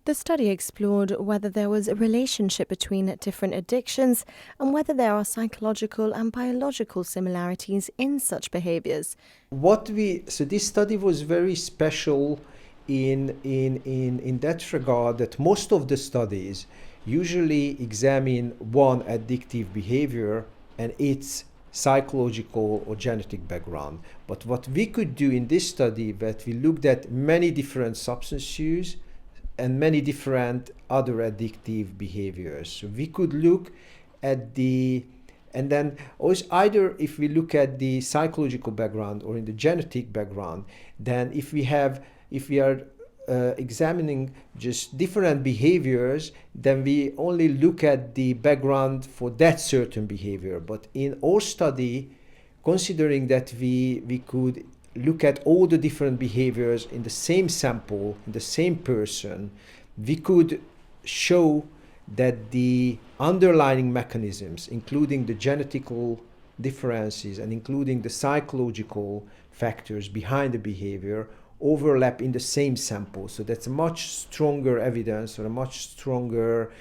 The study explored whether there was a relationship between different addictions and whether there are psychological and biological similarities in such behaviors. So this study was very special in that regard, that most of the studies usually examine one addictive behavior and its psychological or genetic background. But what we could do in this study, that we looked at many different substance use and many different other addictive behaviors. So we could look at and then also either if we look at the psychological background or in the genetic background, then if we are examining just different behaviors, then we only look at the background for that certain behavior. But in our study, considering that we could look at all the different behaviors in the same sample, in the same person, we could show that the underlying mechanisms, including the genetical differences and including the psychological factors behind the behavior, overlap in the same sample. So that's a much stronger evidence or a much stronger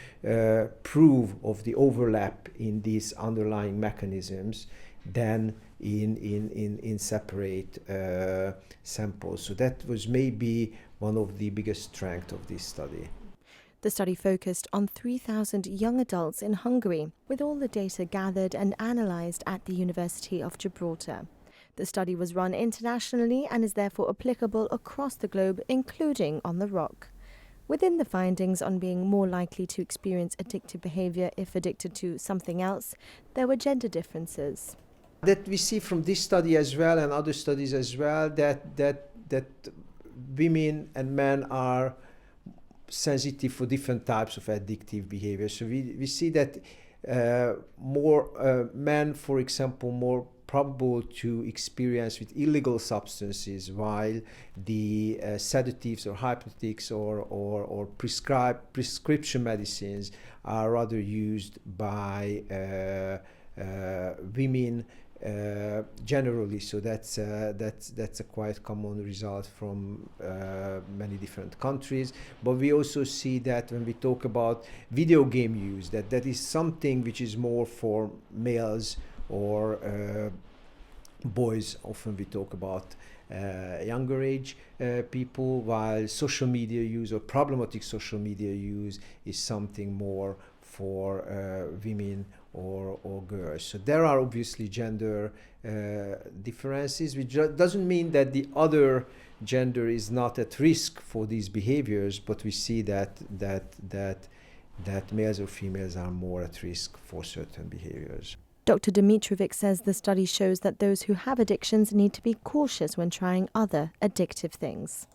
proof of the overlap in these underlying mechanisms than in separate samples. So that was maybe one of the biggest strengths of this study. The study focused on 3,000 young adults in Hungary, with all the data gathered and analysed at the University of Gibraltar. The study was run internationally and is therefore applicable across the globe, including on the ROC. Within the findings on being more likely to experience addictive behaviour if addicted to something else, there were gender differences. That we see from this study as well and other studies as well, that women and men are sensitive for different types of addictive behavior. So we see that more men, for example, more probable to experience with illegal substances, while the sedatives or hypnotics or prescription medicines are rather used by women generally. So that's a quite common result from many different countries. But we also see that when we talk about video game use, that is something which is more for males or boys. Often we talk about younger age people, while social media use or problematic social media use is something more for women or girls. So there are obviously gender differences, which doesn't mean that the other gender is not at risk for these behaviors, but we see that males or females are more at risk for certain behaviors. Dr. Dimitrovic says the study shows that those who have addictions need to be cautious when trying other addictive things.